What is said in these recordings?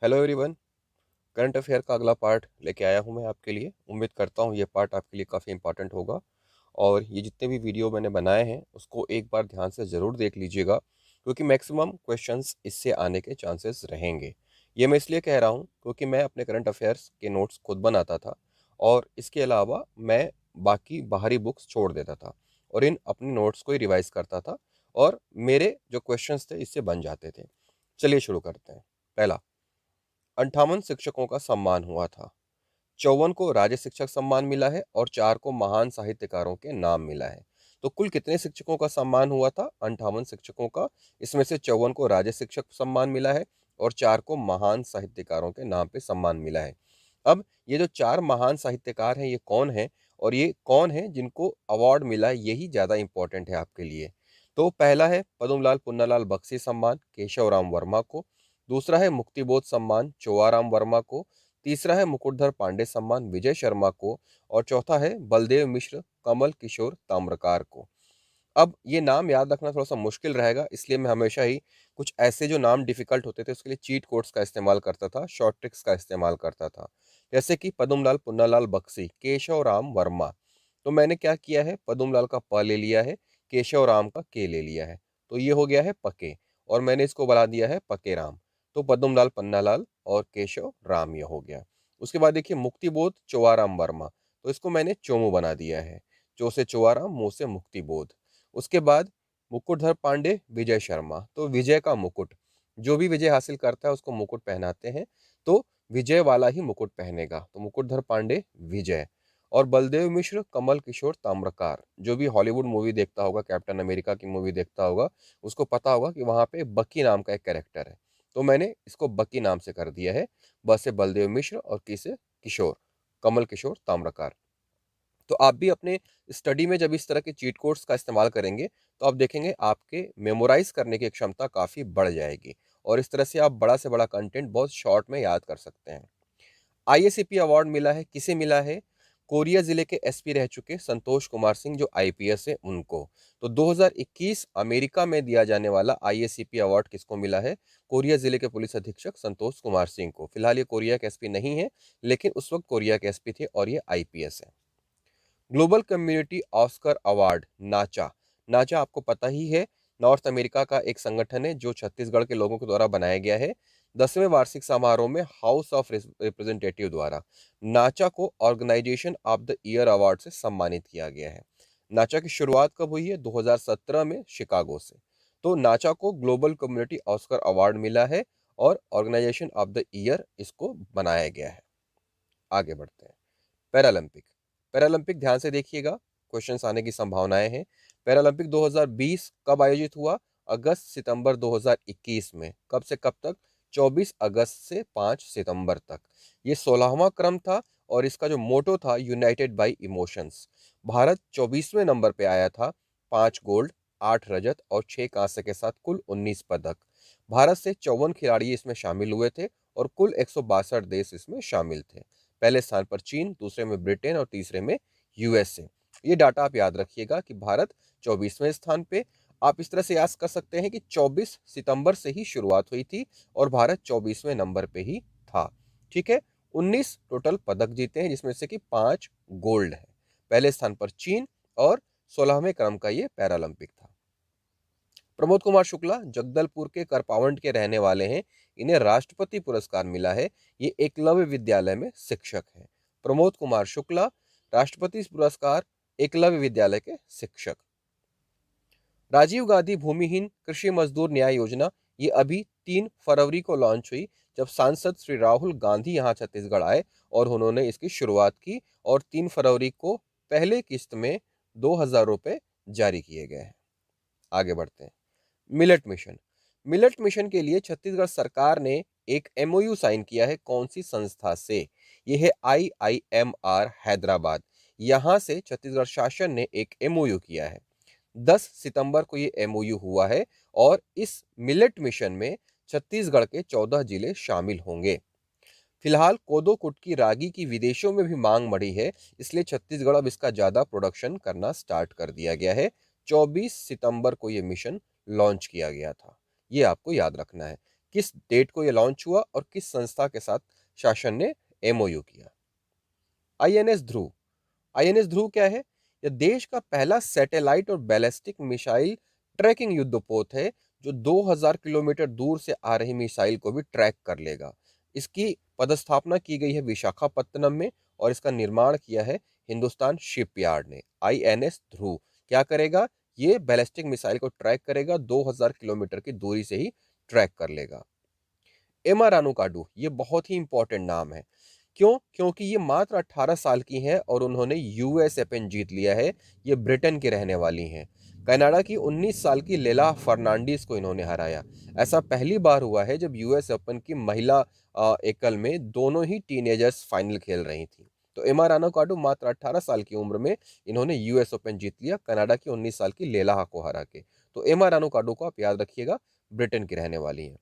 Hello everyone. Current affair का अगला part लेके आया हूँ मैं आपके लिए। उम्मीद करता हूँ ये पार्ट आपके लिए काफ़ी इंपॉर्टेंट होगा और ये जितने भी वीडियो मैंने बनाए हैं उसको एक बार ध्यान से ज़रूर देख लीजिएगा, क्योंकि मैक्सिमम क्वेश्चंस इससे आने के चांसेस रहेंगे। ये मैं इसलिए कह रहा हूँ क्योंकि मैं अपने करंट अफेयर्स के नोट्स खुद बनाता था और इसके अलावा मैं बाकी बाहरी बुक्स छोड़ देता था और इन अपने नोट्स को ही रिवाइज करता था और मेरे जो क्वेश्चंस थे इससे बन जाते थे। चलिए शुरू करते हैं। पहला, 58 शिक्षकों का सम्मान हुआ था। 54 को राज्य शिक्षक सम्मान मिला है और 4 को महान साहित्यकारों के नाम मिला है। तो कुल कितने शिक्षकों का सम्मान हुआ था? 58 शिक्षकों का। इसमें से 54 को राज्य शिक्षक सम्मान मिला है और 4 को महान साहित्यकारों के नाम पे सम्मान मिला है। अब ये जो 4 महान साहित्यकार हैं, ये कौन है और ये कौन है जिनको अवार्ड मिला है, यही ज़्यादा इंपॉर्टेंट है आपके लिए। तो पहला है पद्मलाल पुन्नालाल बख्शी सम्मान केशव राम वर्मा को। दूसरा है मुक्तिबोध सम्मान चोआराम वर्मा को। तीसरा है मुकुटधर पांडे सम्मान विजय शर्मा को। और चौथा है बलदेव मिश्र कमल किशोर ताम्रकार को। अब ये नाम याद रखना थोड़ा सा मुश्किल रहेगा, इसलिए मैं हमेशा ही कुछ ऐसे जो नाम डिफिकल्ट होते थे उसके लिए चीट कोड्स का इस्तेमाल करता था, शॉर्ट ट्रिक्स का इस्तेमाल करता था। जैसे कि पद्मलाल पुन्नालाल बख्शी केशव राम वर्मा, तो मैंने क्या किया है, पद्मलाल का प ले लिया है, केशव राम का के ले लिया है, तो ये हो गया है पके और मैंने इसको बना दिया है पके राम। तो पद्मलाल पन्नालाल और केशव राम ये हो गया। उसके बाद देखिए मुक्तिबोध चोआराम वर्मा, तो इसको मैंने चोमू बना दिया है। चो से चोआराम, मुंह से मुक्तिबोध। उसके बाद मुकुटधर पांडे विजय शर्मा, तो विजय का मुकुट, जो भी विजय हासिल करता है उसको मुकुट पहनाते हैं, तो विजय वाला ही मुकुट पहनेगा, तो मुकुटधर पांडे विजय। और बलदेव मिश्र कमल किशोर ताम्रकार, जो भी हॉलीवुड मूवी देखता होगा, कैप्टन अमेरिका की मूवी देखता होगा, उसको पता होगा कि वहां पे बकी नाम का एक कैरेक्टर है, तो मैंने इसको बकी नाम से कर दिया है। ब से बलदेव मिश्र और की से किशोर, कमल किशोर ताम्रकार। तो आप भी अपने स्टडी में जब इस तरह के चीट कोड्स का इस्तेमाल करेंगे तो आप देखेंगे आपके मेमोराइज करने की क्षमता काफ़ी बढ़ जाएगी और इस तरह से आप बड़ा से बड़ा कंटेंट बहुत शॉर्ट में याद कर सकते हैं। आईएसीपी अवार्ड मिला है, किसे मिला है? कोरिया जिले के एसपी रह चुके संतोष कुमार सिंह जो आईपीएस है उनको। तो 2021 अमेरिका में दिया जाने वाला आईएसीपी अवार्ड किसको मिला है? कोरिया जिले के पुलिस अधीक्षक संतोष कुमार सिंह को। फिलहाल ये कोरिया के एसपी नहीं है, लेकिन उस वक्त कोरिया के एसपी थे और ये आईपीएस है। ग्लोबल कम्युनिटी ऑस्कर अवार्ड नाचा, नाचा आपको पता ही है, नॉर्थ अमेरिका का एक संगठन है जो छत्तीसगढ़ के लोगों के द्वारा बनाया गया है। 10वें वार्षिक समारोह में हाउस ऑफ रिप्रेजेंटेटिव द्वारा नाचा को organisation of the year award से सम्मानित किया गया है। नाचा की शुरुआत कब हुई है? 2017 में शिकागो से। तो नाचा को ग्लोबल कम्युनिटी ऑस्कर अवार्ड मिला है और ऑर्गेनाइजेशन ऑफ द ईयर इसको बनाया गया है। आगे बढ़ते हैं। पैरालंपिक, पैरालंपिक ध्यान से देखिएगा, क्वेश्चंस आने की संभावनाएं हैं। पैरालंपिक 2020 कब आयोजित हुआ? अगस्त सितंबर 2021 में। कब से कब तक? 24 अगस्त से 5 सितंबर तक। ये 16वां क्रम था और इसका जो मोटो था यूनाइटेड बाय इमोशंस। भारत 24वें नंबर पे आया था, 5 गोल्ड 8 रजत और 6 कांस्य के साथ कुल 19 पदक। भारत से 54 खिलाड़ी इसमें शामिल हुए थे और कुल 162 देश इसमें शामिल थे। पहले स्थान पर चीन, दूसरे में ब्रिटेन और तीसरे में यूएसए। ये डाटा आप याद रखिएगा कि भारत 24वें स्थान पे। आप इस तरह से याद कर सकते हैं कि 24 सितंबर से ही शुरुआत हुई थी और भारत 24वें नंबर पे ही था। ठीक है। 19 टोटल पदक जीते हैं जिसमें से कि 5 गोल्ड है। पहले स्थान पर चीन और 16वें क्रम का ये पैरालंपिक था। प्रमोद कुमार शुक्ला जगदलपुर के करपावंट के रहने वाले हैं। इन्हें राष्ट्रपति पुरस्कार मिला है। ये एकलव्य विद्यालय में शिक्षक हैं। प्रमोद कुमार शुक्ला, राष्ट्रपति पुरस्कार, एकलव्य विद्यालय के शिक्षक। राजीव गांधी भूमिहीन कृषि मजदूर न्याय योजना, ये अभी 3 फरवरी को लॉन्च हुई, जब सांसद श्री राहुल गांधी यहाँ छत्तीसगढ़ आए और उन्होंने इसकी शुरुआत की और 3 फरवरी को पहले किस्त में 2,000 रुपए जारी किए गए हैं। आगे बढ़ते हैं। मिलेट मिशन, मिलेट मिशन के लिए छत्तीसगढ़ सरकार ने एक एमओयू साइन किया है। कौन सी संस्था से? यह है आईआईएमआर हैदराबाद। यहां से छत्तीसगढ़ शासन ने एक एमओयू किया है। 10 सितंबर को ये एमओयू हुआ है और इस मिलेट मिशन में छत्तीसगढ़ के 14 जिले शामिल होंगे। फिलहाल कोदो कुटकी रागी की विदेशों में भी मांग बढ़ी है, इसलिए छत्तीसगढ़ अब इसका ज्यादा प्रोडक्शन करना स्टार्ट कर दिया गया है। 24 सितंबर को यह मिशन लॉन्च किया गया था, ये आपको याद रखना है। किस डेट को ये लॉन्च हुआ और किस संस्था के साथ शासन ने एमओयू किया? आईएनएस ध्रुव। आईएनएस ध्रुव क्या है? यह देश का पहला सैटेलाइट और बैलिस्टिक मिसाइल ट्रैकिंग युद्धपोत है जो 2000 किलोमीटर दूर से आ रही मिसाइल को भी ट्रैक कर लेगा। इसकी पदस्थापना की गई है विशाखापत्तनम में और इसका निर्माण किया है हिंदुस्तान शिपयार्ड ने। आईएनएस ध्रुव क्या करेगा? ये बैलिस्टिक मिसाइल को ट्रैक करेगा, 2000 किलोमीटर की दूरी से ही ट्रैक कर लेगा। एमा रानू ये बहुत ही इंपॉर्टेंट नाम है। क्यों? क्योंकि ये मात्र 18 साल की हैं और उन्होंने यूएस ओपन जीत लिया है। ये ब्रिटेन की रहने वाली हैं। कनाडा की 19 साल की लेला फर्नांडिस को इन्होंने हराया। ऐसा पहली बार हुआ है जब यूएस ओपन की महिला एकल में दोनों ही टीनेजर्स फाइनल खेल रही थी। तो एमा रानू मात्र 18 साल की उम्र में इन्होंने यूएस ओपन जीत लिया कनाडा की 19 साल की लेला को हरा के। तो एमा रानू को आप याद रखिएगा, ब्रिटेन की रहने वाली हैं।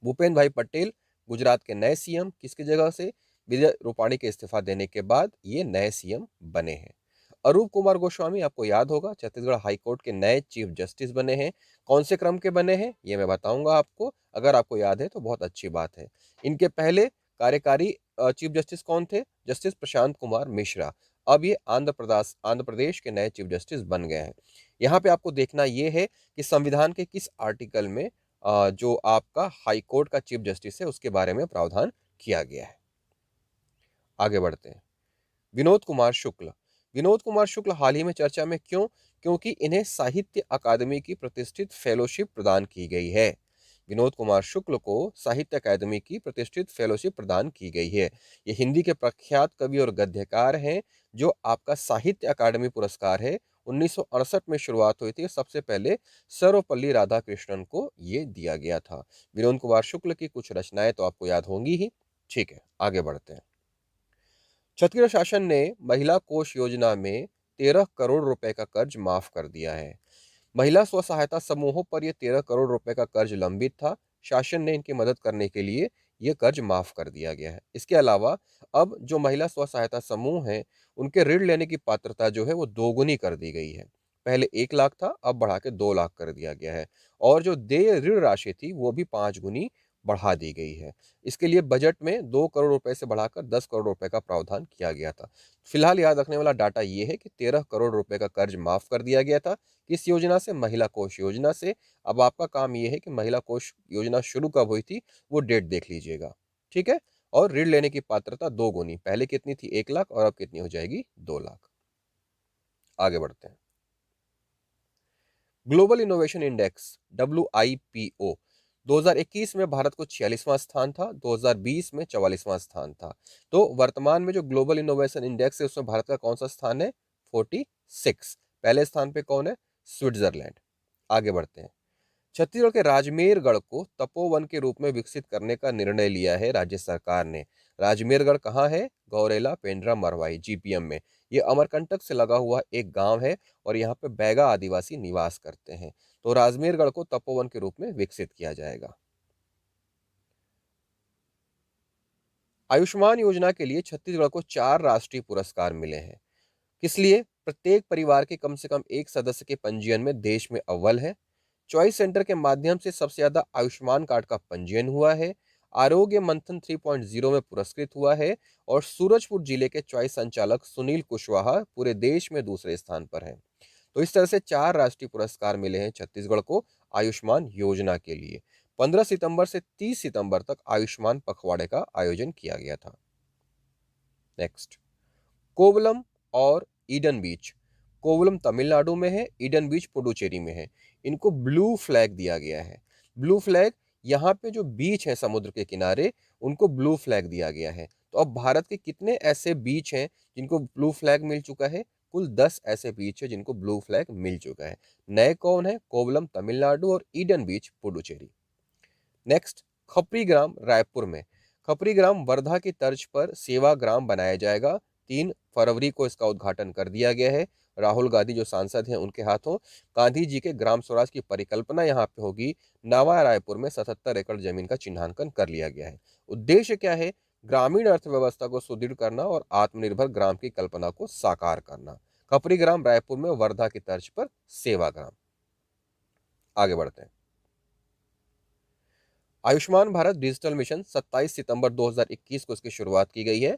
भूपेंद्र भाई पटेल गुजरात के नए सीएम, किसकी जगह से? विजय रूपाणी के इस्तीफा देने के बाद ये नए सीएम बने हैं। अरूप कुमार गोस्वामी आपको याद होगा, छत्तीसगढ़ हाई कोर्ट के नए चीफ जस्टिस बने हैं। कौन से क्रम के बने हैं ये मैं बताऊंगा आपको, अगर आपको याद है तो बहुत अच्छी बात है। इनके पहले कार्यकारी चीफ जस्टिस कौन थे? जस्टिस प्रशांत कुमार मिश्रा। अब ये आंध्र प्रदेश के नए चीफ जस्टिस बन गए हैं। यहाँ पे आपको देखना ये है कि संविधान के किस आर्टिकल में जो आपका हाई कोर्ट का चीफ जस्टिस है उसके बारे में प्रावधान किया गया है। आगे बढ़ते हैं। विनोद कुमार शुक्ल। विनोद कुमार शुक्ल हाल ही में चर्चा में क्यों? क्योंकि इन्हें साहित्य अकादमी की प्रतिष्ठित फेलोशिप प्रदान की गई है। विनोद कुमार शुक्ल को साहित्य अकादमी की प्रतिष्ठित फेलोशिप प्रदान की गई है। ये हिंदी के प्रख्यात कवि और गद्यकार हैं। जो आपका साहित्य अकादमी पुरस्कार है 1968 में शुरुआत हुई थी, सबसे पहले सर्वपल्ली राधाकृष्णन को ये दिया गया था। विनोद कुमार शुक्ल की कुछ रचनाएं तो आपको याद होंगी ही। ठीक है, आगे बढ़ते हैं। छत्तीसगढ़ शासन ने महिला कोष योजना में 13 करोड़ रुपए का कर्ज माफ कर दिया है। महिला स्व सहायता समूहों पर यह 13 करोड़ रुपए का कर्ज लंबित था। शासन ने इनकी मदद करने के लिए यह कर्ज माफ कर दिया गया है। इसके अलावा अब जो महिला स्व सहायता समूह हैं उनके ऋण लेने की पात्रता जो है वो दोगुनी कर दी गई है। पहले 1 लाख था, अब बढ़ा के 2 लाख कर दिया गया है। और जो देय ऋण राशि थी वो भी 5 गुनी बढ़ा दी गई है। इसके लिए बजट में 2 करोड़ रुपए से बढ़ाकर 10 करोड़ रुपए का प्रावधान किया गया था। फिलहाल याद रखने वाला डाटा ये है कि 13 करोड़ रुपए का कर्ज माफ कर दिया गया था। किस योजना से? महिला कोष योजना से। अब आपका काम ये है कि महिला कोष योजना शुरू कब हुई थी वो डेट देख लीजिएगा। ठीक है। और ऋण लेने की पात्रता 2 गुनी, पहले कितनी थी? 1 लाख, और अब कितनी हो जाएगी? 2 लाख। आगे बढ़ते हैं। ग्लोबल इनोवेशन इंडेक्स WIPO 2021 में भारत को 46वां स्थान था, 2020 में 44वां स्थान था। तो वर्तमान में जो ग्लोबल इनोवेशन इंडेक्स है उसमें भारत का कौन सा स्थान है? 46। पहले स्थान पे कौन है? स्विट्जरलैंड। आगे बढ़ते हैं। छत्तीसगढ़ के राजमेरगढ़ को तपोवन के रूप में विकसित करने का निर्णय लिया है राज्य सरकार ने। राजमेरगढ़ कहाँ है? गौरेला पेंड्रा मरवाई GPM में। ये अमरकंटक से लगा हुआ एक गांव है और यहाँ पे बैगा आदिवासी निवास करते हैं। तो राजमेरगढ़ को तपोवन के रूप में विकसित किया जाएगा। आयुष्मान योजना के लिए छत्तीसगढ़ को 4 राष्ट्रीय पुरस्कार मिले हैं। किस लिए? प्रत्येक परिवार के कम से कम एक सदस्य के पंजीयन में देश में अव्वल है। चॉइस सेंटर के माध्यम से सबसे ज्यादा आयुष्मान कार्ड का पंजीयन हुआ है। आरोग्य मंथन 3.0 में पुरस्कृत हुआ है। और सूरजपुर जिले के चॉइस संचालक सुनील कुशवाहा पूरे देश में दूसरे स्थान पर हैं। तो इस तरह से 4 राष्ट्रीय पुरस्कार मिले हैं छत्तीसगढ़ को आयुष्मान योजना के लिए। 15 सितंबर से 30 सितंबर तक आयुष्मान पखवाड़े का आयोजन किया गया था। नेक्स्ट, कोवलम और ईडन बीच। कोवलम तमिलनाडु में है, ईडन बीच पुडुचेरी में है। इनको ब्लू फ्लैग दिया गया है। ब्लू फ्लैग, यहाँ पे जो बीच है समुद्र के किनारे उनको ब्लू फ्लैग दिया गया है। तो अब भारत के कितने ऐसे बीच हैं जिनको ब्लू फ्लैग मिल चुका है? कुल 10 ऐसे बीच है जिनको ब्लू फ्लैग मिल चुका है। नए कौन है? कोवलम तमिलनाडु और ईडन बीच पुडुचेरी। नेक्स्ट, खपरी ग्राम रायपुर में। खपरी ग्राम वर्धा की तर्ज पर सेवा ग्राम बनाया जाएगा। 3 फरवरी को इसका उद्घाटन कर दिया गया है। राहुल गांधी जो सांसद हैं उनके हाथों गांधी जी के ग्राम स्वराज की परिकल्पना यहाँ पे होगी। नवा रायपुर में 77 एकड़ जमीन का चिन्हांकन कर लिया गया है। उद्देश्य क्या है? ग्रामीण अर्थव्यवस्था को सुदृढ़ करना और आत्मनिर्भर ग्राम की कल्पना को साकार करना। खपरी ग्राम रायपुर में वर्धा की तर्ज पर सेवा ग्राम। आगे बढ़ते हैं। आयुष्मान भारत डिजिटल मिशन 27 सितंबर 2021 को इसकी शुरुआत की गई है।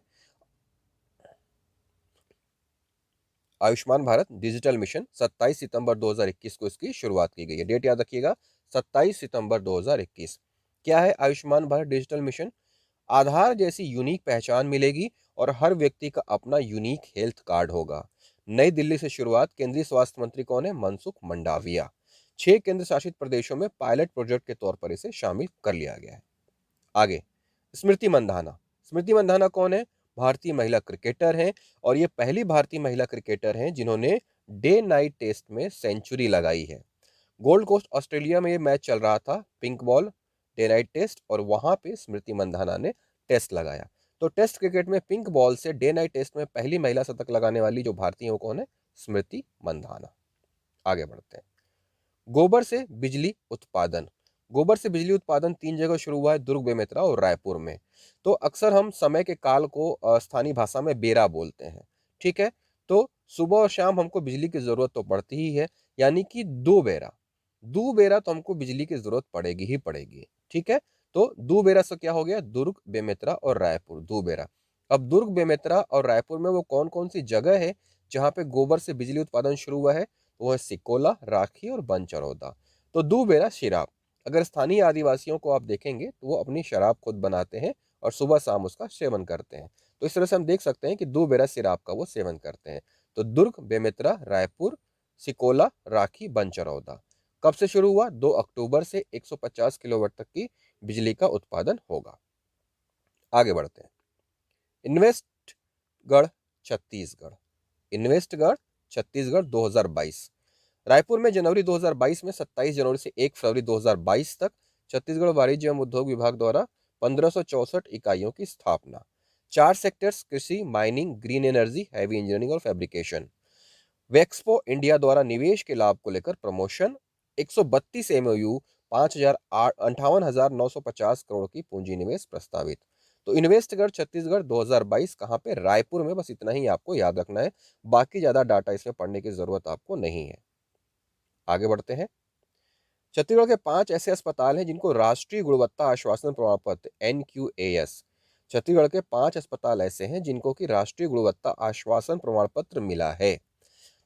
आयुष्मान भारत डिजिटल मिशन 27 सितंबर 2021 को इसकी शुरुआत की गई है। डेट याद रखिएगा, 27 सितंबर 2021। क्या है आयुष्मान भारत डिजिटल मिशन? आधार जैसी यूनिक पहचान मिलेगी और हर व्यक्ति का अपना यूनिक हेल्थ कार्ड होगा। नई दिल्ली से शुरुआत। केंद्रीय स्वास्थ्य मंत्री कौन है? मनसुख मंडाविया। 6 केंद्र शासित प्रदेशों में पायलट प्रोजेक्ट के तौर पर इसे शामिल कर लिया गया है। आगे, स्मृति मंधाना। स्मृति मंधाना कौन है? भारतीय महिला क्रिकेटर हैं और ये पहली भारतीय महिला क्रिकेटर हैं जिन्होंने डे नाइट टेस्ट में सेंचुरी लगाई है। गोल्ड कोस्ट ऑस्ट्रेलिया में ये मैच चल रहा था, pink ball day night test, और वहां पे स्मृति मंधाना ने टेस्ट लगाया। तो टेस्ट क्रिकेट में पिंक बॉल से डे नाइट टेस्ट में पहली महिला शतक लगाने वाली जो भारतीय है वो कौन है? स्मृति मंधाना। आगे बढ़ते हैं। गोबर से बिजली उत्पादन। गोबर से बिजली उत्पादन 3 जगह शुरू हुआ है, दुर्ग, बेमेतरा और रायपुर में। तो अक्सर हम समय के काल को स्थानीय भाषा में बेरा बोलते हैं, ठीक है। तो सुबह और शाम हमको बिजली की जरूरत तो पड़ती ही है, यानी कि 2 बेरा तो हमको बिजली की जरूरत पड़ेगी ही पड़ेगी, ठीक है। तो 2 बेरा से क्या हो गया? दुर्ग, बेमेतरा और रायपुर, 2 बेरा। अब दुर्ग, बेमेतरा और रायपुर में वो कौन कौन सी जगह है जहां पे गोबर से बिजली उत्पादन शुरू हुआ है? वो है सिकोला, राखी और बनचरौदा। तो 2 बेरा शराब। अगर स्थानीय आदिवासियों को आप देखेंगे तो वो अपनी शराब खुद बनाते हैं और सुबह शाम उसका सेवन करते हैं। तो इस तरह से हम देख सकते हैं कि 2 बेरा शराब का वो सेवन करते हैं। तो दुर्ग, बेमेतरा, रायपुर, सिकोला, राखी, बनचरौदा। कब से शुरू हुआ? 2 अक्टूबर से 150 किलोवाट तक की बिजली का उत्पादन होगा। आगे बढ़ते हैं। इन्वेस्टगढ़ छत्तीसगढ़। इन्वेस्टगढ़ छत्तीसगढ़ 2022। रायपुर में जनवरी 2022 में 27 जनवरी से 1 फरवरी 2022 तक छत्तीसगढ़ वाणिज्य एवं उद्योग विभाग द्वारा 1564 इकाइयों की स्थापना। 4 सेक्टर्स: कृषि, mining, green energy, heavy engineering और फैब्रिकेशन। वेक्सपो इंडिया द्वारा निवेश के लाभ को लेकर प्रमोशन। 132 एमओयू, 58,950 करोड़ की पूंजी निवेश प्रस्तावित। तो इन्वेस्टगढ़ छत्तीसगढ़ 2022 कहाँ पे? रायपुर में। बस इतना ही आपको याद रखना है, बाकी ज्यादा डाटा इसमें पढ़ने की जरूरत आपको नहीं है। आगे बढ़ते हैं। छत्तीसगढ़ के 5 ऐसे अस्पताल हैं जिनको राष्ट्रीय गुणवत्ता आश्वासन प्रमाण पत्र NQAS। छत्तीसगढ़ के 5 अस्पताल ऐसे हैं जिनको की राष्ट्रीय गुणवत्ता आश्वासन प्रमाण पत्र मिला है।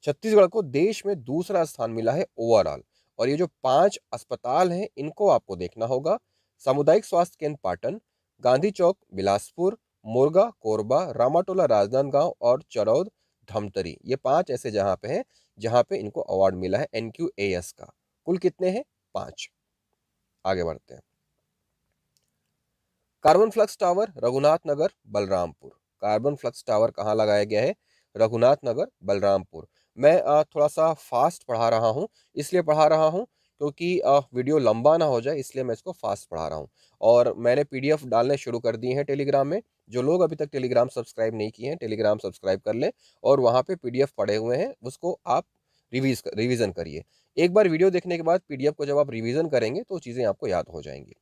छत्तीसगढ़ को देश में दूसरा स्थान मिला है ओवरऑल। और ये जो 5 अस्पताल हैं इनको आपको देखना होगा। सामुदायिक स्वास्थ्य केंद्र पाटन, गांधी चौक बिलासपुर, मोरगा कोरबा, रामाटोला राजनांदगांव और चरौद धमतरी, ये 5 ऐसे जहां पे हैं जहां पे इनको अवार्ड मिला है NQAS का। कुल कितने हैं? 5। आगे बढ़ते हैं। Carbon flux tower Raghunath Nagar Balrampur. Carbon flux tower कहाँ लगाया गया है? रघुनाथ नगर बलरामपुर। मैं थोड़ा सा फास्ट पढ़ा रहा हूँ, इसलिए पढ़ा रहा हूँ क्योंकि वीडियो लंबा ना हो जाए, इसलिए मैं इसको फास्ट पढ़ा रहा हूँ। और मैंने PDF डालने शुरू कर दिए हैं टेलीग्राम में। जो लोग अभी तक टेलीग्राम सब्सक्राइब नहीं किए हैं, टेलीग्राम सब्सक्राइब कर लें और वहाँ पे PDF पढ़े हुए हैं, उसको आप रिवीजन करिए। एक बार वीडियो देखने के बाद PDF को जब आप रिवीजन करेंगे तो चीज़ें आपको याद हो जाएंगी।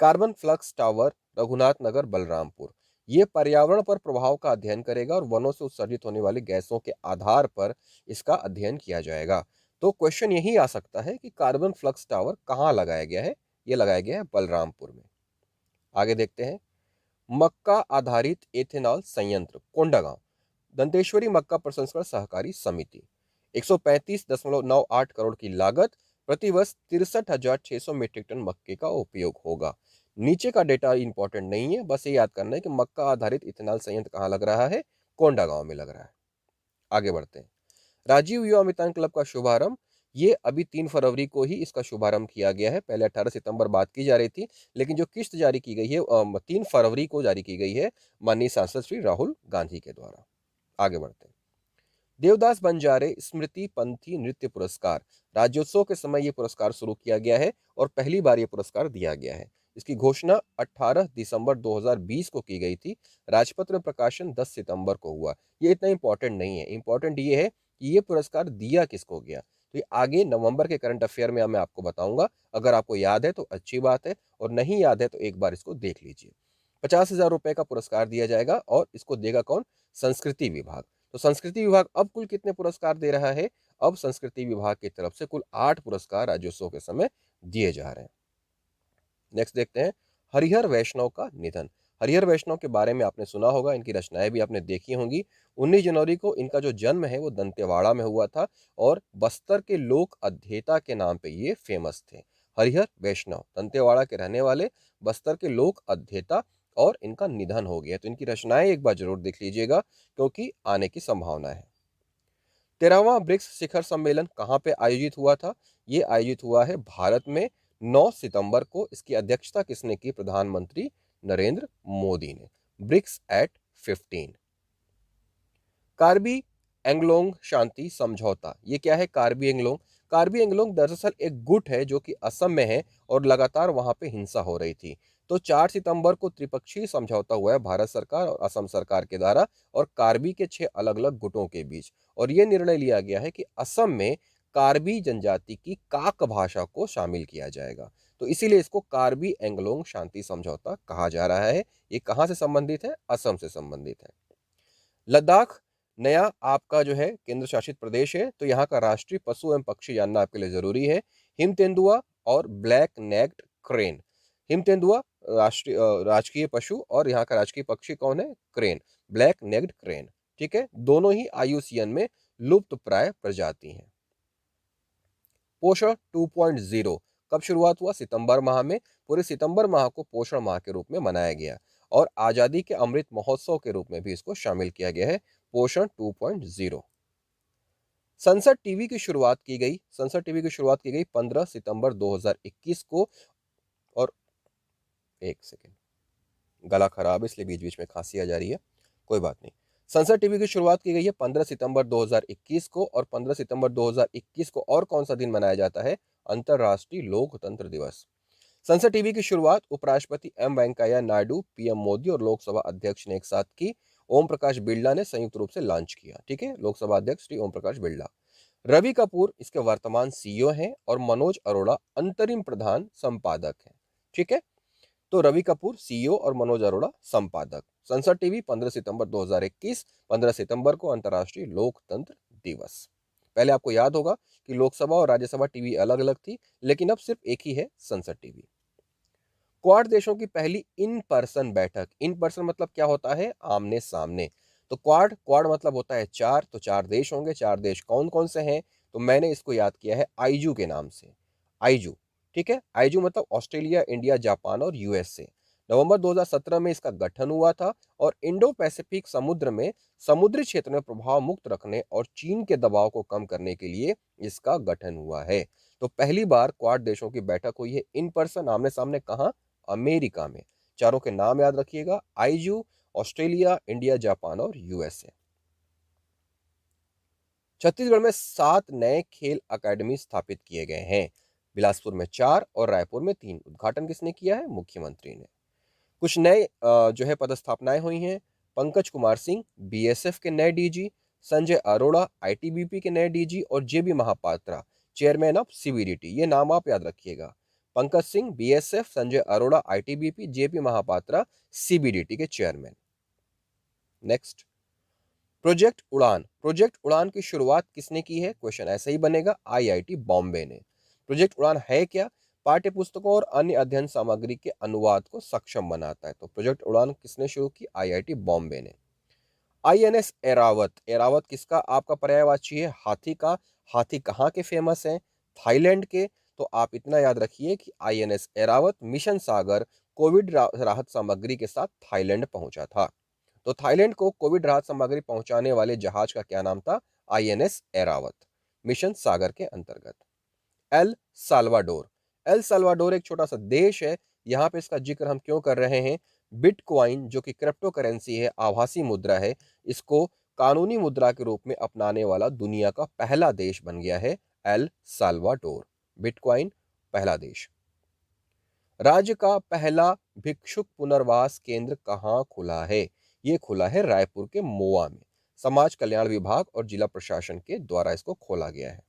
Carbon flux tower Raghunath Nagar Balrampur, ये पर्यावरण पर प्रभाव का अध्ययन करेगा और वनों से उत्सर्जित होने वाली गैसों के आधार पर इसका अध्ययन किया जाएगा। तो क्वेश्चन यही आ सकता है कि कार्बन फ्लक्स टावर कहाँ लगाया गया है? ये लगाया गया है बलरामपुर में। आगे देखते हैं। मक्का आधारित एथेनॉल संयंत्र कोंडागांव। दंतेश्वरी मक्का प्रसंस्करण सहकारी समिति। 135.98 करोड़ की लागत, प्रतिवर्ष 63,600 मीट्रिक टन मक्के का उपयोग होगा। नीचे का डेटा इंपॉर्टेंट नहीं है, बस ये याद करना है कि मक्का आधारित इथेनॉल संयंत्र कहाँ लग रहा है? कोंडागांव में लग रहा है। आगे बढ़ते हैं। राजीव युवा मितान क्लब का शुभारंभ, ये अभी 3 फरवरी को ही इसका शुभारंभ किया गया है। पहले 18 सितंबर बात की जा रही थी, लेकिन जो किस्त जारी की गई है 3 फरवरी को जारी की गई है माननीय सांसद श्री राहुल गांधी के द्वारा। आगे बढ़ते हैं। देवदास बंजारे स्मृति पंथी नृत्य पुरस्कार, राज्योत्सव के समय ये पुरस्कार शुरू किया गया है और पहली बार ये पुरस्कार दिया गया है। इसकी घोषणा 18 दिसंबर 2020 को की गई थी। राजपत्र में प्रकाशन 10 सितंबर को हुआ। ये इतना इंपॉर्टेंट नहीं है, इंपॉर्टेंट ये है कि ये पुरस्कार दिया किसको गया। तो ये आगे नवंबर के करंट अफेयर में मैं आपको बताऊंगा। अगर आपको याद है तो अच्छी बात है, और नहीं याद है तो एक बार इसको देख लीजिए। 50,000 रुपए का पुरस्कार दिया जाएगा और इसको देगा कौन? संस्कृति विभाग। तो संस्कृति विभाग अब कुल कितने पुरस्कार दे रहा है? अब संस्कृति विभाग की तरफ से कुल 8 पुरस्कार राज्योत्सव के समय दिए जा रहे हैं। नेक्स्ट देखते हैं हरिहर वैष्णव का निधन। हरिहर वैष्णव के बारे में आपने सुना होगा, इनकी रचनाएं भी आपने देखी होंगी। 19 जनवरी को इनका जो जन्म है वो दंतेवाड़ा में हुआ था और बस्तर के लोक अध्येता के नाम पे ये फेमस थे। हरिहर वैष्णव दंतेवाड़ा के रहने वाले, बस्तर के लोक अध्येता, और इनका निधन हो गया। तो इनकी रचनाएं एक बार जरूर देख लीजिएगा क्योंकि आने की संभावना है। 13वां ब्रिक्स शिखर सम्मेलन कहाँ पे आयोजित हुआ था? ये आयोजित हुआ है भारत में 9 सितंबर को। इसकी अध्यक्षता किसने की? प्रधानमंत्री नरेंद्र मोदी ने। BRICS at 15। कार्बी एंगलोंग शांति समझौता, ये क्या है कार्बी एंगलोंग? कार्बी एंगलोंग दरअसल एक गुट है जो कि असम में है और लगातार वहां पे हिंसा हो रही थी। तो 4 सितंबर को त्रिपक्षीय समझौता हुआ है भारत सरकार और असम सरकार के द्वारा और कार्बी के 6 अलग अलग गुटों के बीच। और ये निर्णय लिया गया है कि असम में कार्बी जनजाति की काक भाषा को शामिल किया जाएगा। तो इसीलिए इसको कार्बी एंगलोंग शांति समझौता कहा जा रहा है। ये कहाँ से संबंधित है? असम से संबंधित है। लद्दाख नया आपका जो है केंद्र शासित प्रदेश है, तो यहाँ का राष्ट्रीय पशु एवं पक्षी जानना आपके लिए जरूरी है। हिम तेंदुआ और ब्लैक नेक्ड क्रेन। हिम तेंदुआ राष्ट्रीय राजकीय पशु और यहाँ का राजकीय पक्षी कौन है? Crane, black necked crane. ठीक है, दोनों ही आईयूसीएन में लुप्त प्राय प्रजाति हैं। पोषण 2.0 कब शुरुआत हुआ? सितंबर माह में। पूरे सितंबर माह को पोषण माह के रूप में मनाया गया और आजादी के अमृत महोत्सव के रूप में भी इसको शामिल किया गया है। पोषण 2.0। संसद टीवी की शुरुआत की गई। संसद टीवी की शुरुआत की गई 15 सितंबर 2021 को। और एक सेकेंड, गला खराब है इसलिए बीच बीच में खांसी आ जा रही है, कोई बात नहीं। संसद टीवी की शुरुआत की गई है 15 सितंबर 2021 को। और 15 सितंबर 2021 को और कौन सा दिन मनाया जाता है? अंतरराष्ट्रीय लोकतंत्र दिवस। संसद टीवी की शुरुआत उपराष्ट्रपति एम वेंकैया नायडू, पीएम मोदी और लोकसभा अध्यक्ष ने एक साथ की। ओम प्रकाश बिरला ने संयुक्त रूप से लॉन्च किया। ठीक है, लोकसभा अध्यक्ष श्री ओम प्रकाश बिरला। रवि कपूर इसके वर्तमान सीईओ हैं और मनोज अरोड़ा अंतरिम प्रधान संपादक हैं। ठीक है, तो रवि कपूर सीईओ और मनोज अरोड़ा संपादक। संसद टीवी 15 सितंबर 2021। 15 सितंबर को अंतर्राष्ट्रीय लोकतंत्र दिवस। पहले आपको याद होगा कि लोकसभा और राज्यसभा टीवी अलग अलग थी, लेकिन अब सिर्फ एक ही है, संसद टीवी। क्वाड देशों की पहली इन पर्सन बैठक। इन पर्सन मतलब क्या होता है? आमने सामने। तो क्वाड, क्वाड मतलब होता है चार, तो चार देश होंगे। चार देश कौन कौन से हैं? तो मैंने इसको याद किया है आईजू के नाम से। आईजू, ठीक है, आईजू मतलब ऑस्ट्रेलिया, इंडिया, जापान और यूएसए। नवंबर 2017 में इसका गठन हुआ था और इंडो पैसिफिक समुद्र में समुद्री क्षेत्र में प्रभाव मुक्त रखने और चीन के दबाव को कम करने के लिए इसका गठन हुआ है। तो पहली बार क्वाड देशों की बैठक हुई है इन पर्सन, आमने सामने। कहाँ? अमेरिका में। चारों के नाम याद रखिएगा, आईजू, ऑस्ट्रेलिया, इंडिया, जापान और यूएसए। छत्तीसगढ़ में 7 नए खेल अकादमी स्थापित किए गए हैं। बिलासपुर में 4 और रायपुर में 3। उद्घाटन किसने किया है? मुख्यमंत्री ने। कुछ नए जो है पदस्थापनाएं हुई हैं। पंकज कुमार सिंह बीएसएफ के नए डीजी, संजय अरोड़ा आईटीबीपी के नए डीजी और JB Mahapatra chairman of CBDT. ये नाम आप याद रखिएगा, Pankaj Singh BSF, Sanjay Arora ITBP, JP Mahapatra CBDT के chairman. Next, project Udaan. Project Udaan की शुरुआत किसने की है? क्वेश्चन ऐसे ही बनेगा, आईआईटी बॉम्बे ने। प्रोजेक्ट उड़ान है क्या? पाठ्य पुस्तकों और अन्य अध्ययन सामग्री के अनुवाद को सक्षम बनाता है। तो प्रोजेक्ट उड़ान किसने शुरू की? आईआईटी बॉम्बे ने। आईएनएस एरावत। एरावत किसका आपका पर्यायवाची है? हाथी का। हाथी कहाँ के फेमस हैं? थाईलैंड के। तो आप इतना याद रखिए कि आईएनएस एरावत मिशन सागर कोविड राहत सामग्री के साथ थाईलैंड पहुंचा था। तो थाईलैंड को कोविड राहत सामग्री पहुंचाने वाले जहाज का क्या नाम था? आईएनएस एरावत, मिशन सागर के अंतर्गत। El Salvador. एल साल्वाडोर एक छोटा सा देश है। यहां पे इसका जिक्र हम क्यों कर रहे हैं? बिटकॉइन जो कि क्रिप्टो करेंसी है, आभासी मुद्रा है, इसको कानूनी मुद्रा के रूप में अपनाने वाला दुनिया का पहला देश बन गया है एल साल्वाडोर। बिटकॉइन पहला देश। राज्य का पहला भिक्षुक पुनर्वास केंद्र कहाँ खुला है? ये खुला है रायपुर के मोआ में। समाज कल्याण विभाग और जिला प्रशासन के द्वारा इसको खोला गया है।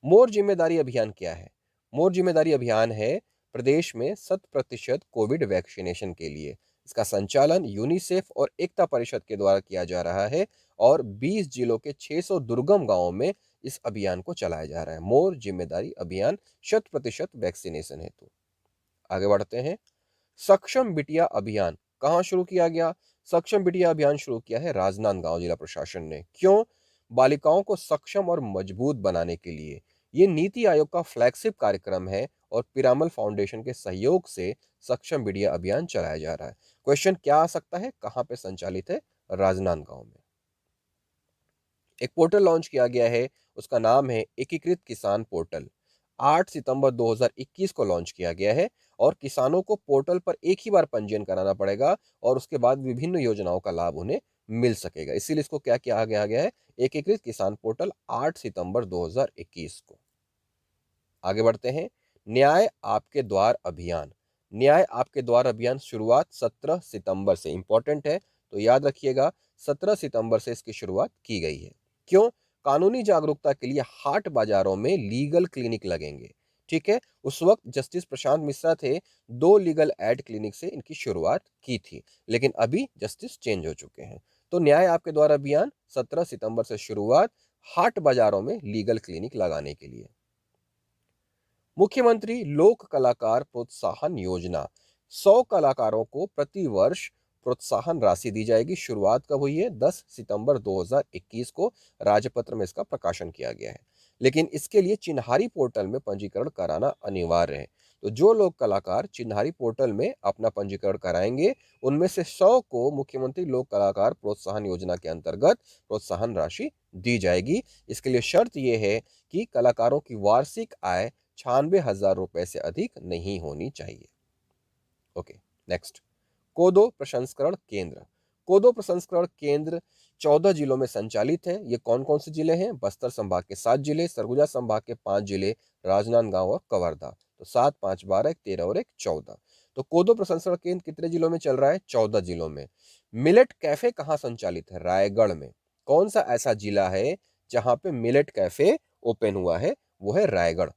मोर जिम्मेदारी अभियान क्या है? मोर जिम्मेदारी अभियान है प्रदेश में 100% कोविड वैक्सीनेशन के लिए। इसका संचालन यूनिसेफ और एकता परिषद के द्वारा किया जा रहा है और 20 जिलों के 600 दुर्गम गांवों में इस अभियान को चलाया जा रहा है। मोर जिम्मेदारी अभियान 100% वैक्सीनेशन हेतु। आगे बढ़ते हैं। सक्षम बिटिया अभियान कहाँ शुरू किया गया? सक्षम बिटिया अभियान शुरू किया है राजनांदगांव जिला प्रशासन ने। क्यों? बालिकाओं को सक्षम और मजबूत बनाने के लिए। ये नीति आयोग का फ्लैगशिप कार्यक्रम है और पिरामल फाउंडेशन के सहयोग से सक्षम बिटिया अभियान चलाया जा रहा है। क्वेश्चन क्या आ सकता है? कहां पे संचालित है? राजनांदगांव में। एक पोर्टल लॉन्च किया गया है, उसका नाम है एकीकृत किसान पोर्टल। 8 सितंबर 2021 को लॉन्च किया गया है और किसानों को पोर्टल पर एक ही बार पंजीयन कराना पड़ेगा और उसके बाद विभिन्न योजनाओं का लाभ उन्हें मिल सकेगा। इसीलिए इसको क्या किया गया है? एकीकृत किसान पोर्टल 8 सितंबर 2021 को। आगे बढ़ते हैं। न्याय आपके द्वार अभियान। न्याय आपके द्वार अभियान शुरुआत 17 सितंबर से, इंपॉर्टेंट है तो याद रखिएगा, 17 सितंबर से इसकी शुरुआत की गई है। क्यों? कानूनी जागरूकता के लिए हाट बाजारों में लीगल क्लिनिक लगेंगे। ठीक है, उस वक्त जस्टिस प्रशांत मिश्रा थे, 2 लीगल एड क्लिनिक से इनकी शुरुआत की थी, लेकिन अभी जस्टिस चेंज हो चुके हैं। तो न्याय आपके द्वार अभियान 17 सितंबर से शुरुआत, हाट बाजारों में लीगल क्लिनिक लगाने के लिए। मुख्यमंत्री लोक कलाकार प्रोत्साहन योजना, 100 कलाकारों को प्रति वर्ष प्रोत्साहन राशि दी जाएगी। शुरुआत कब हुई है? 10 सितंबर 2021 को राजपत्र में इसका प्रकाशन किया गया है, लेकिन इसके लिए चिन्हारी पोर्टल में पंजीकरण कराना अनिवार्य है। तो जो लोग कलाकार चिन्हारी पोर्टल में अपना पंजीकरण कराएंगे, उनमें से 100 को मुख्यमंत्री लोक कलाकार प्रोत्साहन योजना के अंतर्गत प्रोत्साहन राशि दी जाएगी। इसके लिए शर्त यह है कि कलाकारों की वार्षिक आय 96,000 रुपए से अधिक नहीं होनी चाहिए। Okay, next. कोदो प्रसंस्करण केंद्र। कोदो प्रसंस्करण केंद्र 14 जिलों में संचालित है। ये कौन कौन से जिले हैं? बस्तर संभाग के 7 जिले, सरगुजा संभाग के 5 जिले, राजनांदगांव और कवर्धा। तो 7, 5, 12, 1, 13 और 1, 14। तो कोदो प्रसंस्करण केंद्र कितने जिलों में चल रहा है? 14 जिलों में। मिलेट कैफे कहाँ संचालित है? रायगढ़ में। कौन सा ऐसा जिला है जहां पे मिलेट कैफे ओपन हुआ है? वो है रायगढ़।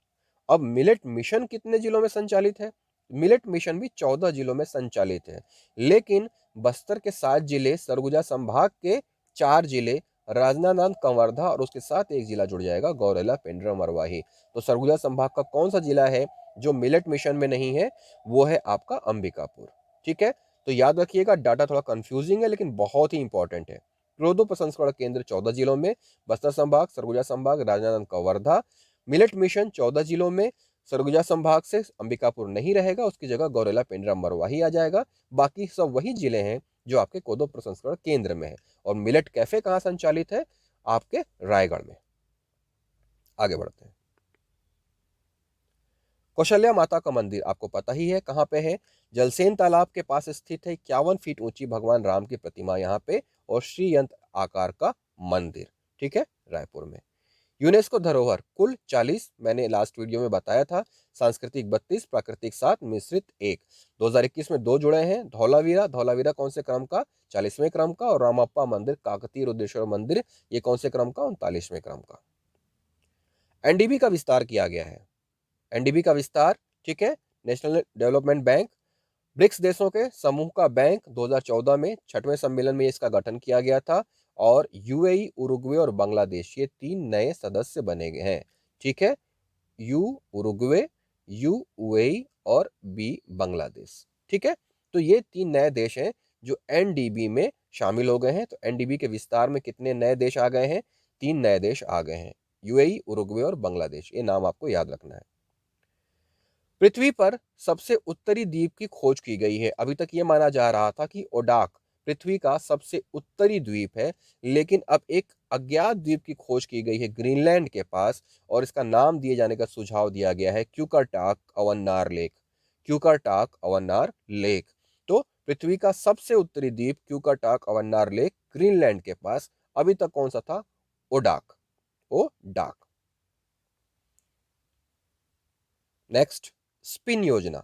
अब मिलेट मिशन कितने जिलों में संचालित है? मिलेट मिशन भी 14 जिलों में संचालित है, लेकिन बस्तर के 7 जिले, सरगुजा संभाग के 4 जिले, राजनांदगांव, कवर्धा और उसके साथ एक जिला जुड़ जाएगा, गौरेला, पेंड्रा, मरवाही। तो सरगुजा संभाग का कौन सा जिला है जो मिलेट मिशन में नहीं है? वो है आपका अंबिकापुर। ठीक है, तो याद रखिएगा, डाटा थोड़ा कंफ्यूजिंग है लेकिन बहुत ही इंपॉर्टेंट है। कोदो प्रसंस्करण केंद्र 14 जिलों में, बस्तर संभाग, सरगुजा संभाग, राजनांदगांव, कवर्धा। मिलेट मिशन 14 जिलों में, सरगुजा संभाग से अंबिकापुर नहीं रहेगा, उसकी जगह गौरेला, पेंड्रा, मरवाही आ जाएगा। बाकी सब वही जिले हैं जो आपके कोदो प्रसंस्करण केंद्र में है। और मिलेट कैफे कहाँ संचालित है? आपके रायगढ़ में। आगे बढ़ते हैं। कौशल्या माता का मंदिर आपको पता ही है कहाँ पे है? जलसेन तालाब के पास स्थित है। 51 फीट ऊंची भगवान राम की प्रतिमा यहाँ पे और श्री यंत्र आकार का मंदिर। ठीक है, रायपुर में। यूनेस्को धरोहर कुल 40, मैंने लास्ट वीडियो में बताया था। सांस्कृतिक 32, प्राकृतिक 7, मिश्रित 1। 2021 में 2 जुड़े हैं। धौलावीरा, धौलावीरा कौन से क्रम का? 40वें क्रम का। और रामप्पा मंदिर, काकतीय रुद्रेश्वर मंदिर, ये कौन से क्रम का? 39वें क्रम का। एनडीबी का विस्तार किया गया है। एनडीबी का विस्तार, ठीक है, नेशनल डेवलपमेंट बैंक, ब्रिक्स देशों के समूह का बैंक। 2014 में 6वें सम्मेलन में इसका गठन किया गया था और यूएई, उरुग्वे और बांग्लादेश, ये 3 नए सदस्य बने गए हैं। ठीक है, यू उरुग्वे, यूएई और बी बांग्लादेश। ठीक है, तो ये 3 नए देश हैं जो एनडीबी में शामिल हो गए हैं। तो एनडीबी के विस्तार में कितने नए देश आ गए हैं? 3 नए देश आ गए हैं, यूएई, उरुग्वे और बांग्लादेश। ये नाम आपको याद रखना है। पृथ्वी पर सबसे उत्तरी द्वीप की खोज की गई है। अभी तक ये माना जा रहा था कि ओडाक पृथ्वी का सबसे उत्तरी द्वीप है, लेकिन अब एक अज्ञात द्वीप की खोज की गई है ग्रीनलैंड के पास और इसका नाम दिए जाने का सुझाव दिया गया है क्यूकरटाक अवन्नार लेक। क्यूकरटाक अवन्नार लेक। तो पृथ्वी का सबसे उत्तरी द्वीप क्यूकरटाक अवन्नार लेक, ग्रीनलैंड के पास। अभी तक कौन सा था? ओडाक। ओडाक। नेक्स्ट, स्पिन योजना।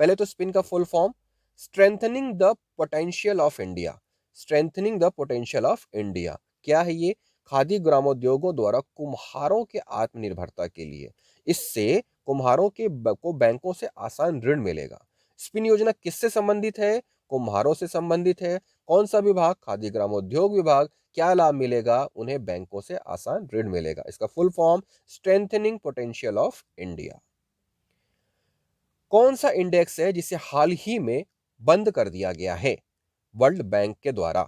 पहले तो स्पिन का full form, strengthening the potential of India. Strengthening the potential of India क्या है ये? खादी ग्रामोद्योगों द्वारा कुम्हारों के आत्मनिर्भरता के लिए। इससे कुम्हारों के को बैंकों से आसान ऋण मिलेगा। स्पिन योजना किससे संबंधित है? कुम्हारों से संबंधित है। कौन सा विभाग? खादी ग्रामोद्योग विभाग। क्या लाभ मिलेगा? उन्हें बैंकों से आसान ऋण मिलेगा। इसका full form, strengthening potential of India. कौन सा इंडेक्स है जिसे हाल ही में बंद कर दिया गया है वर्ल्ड बैंक के द्वारा?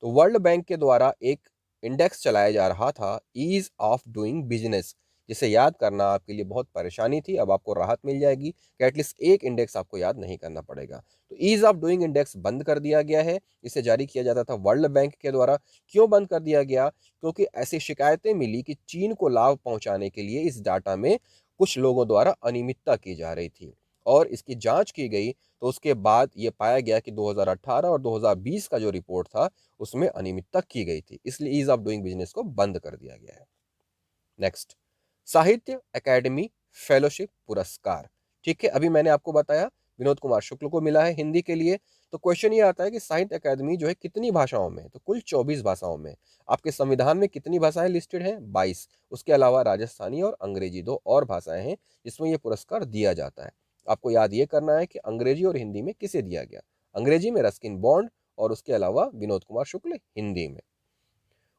तो वर्ल्ड बैंक के द्वारा एक इंडेक्स चलाया जा रहा था, ईज ऑफ डूइंग बिजनेस, जिसे याद करना आपके लिए बहुत परेशानी थी। अब आपको राहत मिल जाएगी कि एटलीस्ट एक इंडेक्स आपको याद नहीं करना पड़ेगा। तो ईज ऑफ डूइंग इंडेक्स बंद कर दिया गया है। इसे जारी किया जाता था वर्ल्ड बैंक के द्वारा। क्यों बंद कर दिया गया? क्योंकि ऐसी शिकायतें मिली कि चीन को लाभ पहुंचाने के लिए इस डाटा में कुछ लोगों द्वारा अनियमितता की जा रही थी और इसकी जांच की गई। तो उसके बाद ये पाया गया कि 2018 और 2020 का जो रिपोर्ट था उसमें अनियमितता की गई थी, इसलिए ईज ऑफ डूइंग बिजनेस को बंद कर दिया गया है। नेक्स्ट, साहित्य अकेडमी फेलोशिप पुरस्कार। ठीक है, अभी मैंने आपको बताया विनोद कुमार शुक्ल को मिला है हिंदी के लिए। तो क्वेश्चन ये आता है कि साहित्य अकादमी जो है कितनी भाषाओं में? तो कुल 24 भाषाओं में। आपके संविधान में कितनी भाषाएं लिस्टेड हैं? 22। उसके अलावा राजस्थानी और अंग्रेजी दो और भाषाएं हैं जिसमें यह पुरस्कार दिया जाता है। आपको याद ये करना है कि अंग्रेजी और हिंदी में किसे दिया गया। अंग्रेजी में रस्किन बॉन्ड और उसके अलावा विनोद कुमार शुक्ल हिंदी में।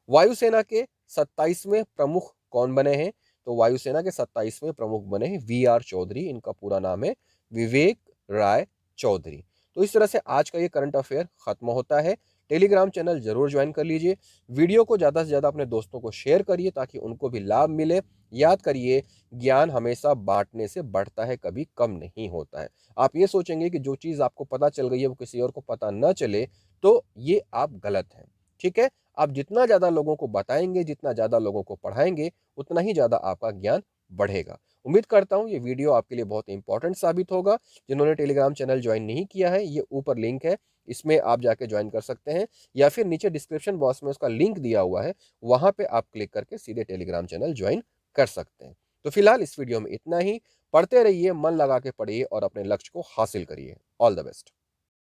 वायुसेना के 27वें प्रमुख कौन बने हैं? तो वायुसेना के 27वें प्रमुख बने हैं वी आर चौधरी। इनका पूरा नाम है विवेक राय चौधरी। तो इस तरह से आज का ये करंट अफेयर खत्म होता है। टेलीग्राम चैनल जरूर ज्वाइन कर लीजिए। वीडियो को ज़्यादा से ज़्यादा अपने दोस्तों को शेयर करिए ताकि उनको भी लाभ मिले। याद करिए, ज्ञान हमेशा बांटने से बढ़ता है, कभी कम नहीं होता है। आप ये सोचेंगे कि जो चीज़ आपको पता चल गई है वो किसी और को पता न चले, तो ये आप गलत हैं। ठीक है, आप जितना ज़्यादा लोगों को बताएंगे, जितना ज़्यादा लोगों को पढ़ाएंगे, उतना ही ज़्यादा आपका ज्ञान बढ़ेगा। उम्मीद करता हूँ ये वीडियो आपके लिए बहुत इंपॉर्टेंट साबित होगा। जिन्होंने टेलीग्राम चैनल ज्वाइन नहीं किया है, ये ऊपर लिंक है, इसमें आप जाके ज्वाइन कर सकते हैं, या फिर नीचे डिस्क्रिप्शन बॉक्स में उसका लिंक दिया हुआ है, वहां पे आप क्लिक करके सीधे टेलीग्राम चैनल ज्वाइन कर सकते हैं। तो फिलहाल इस वीडियो में इतना ही। पढ़ते रहिए, मन लगा के पढ़िए और अपने लक्ष्य को हासिल करिए। All the best.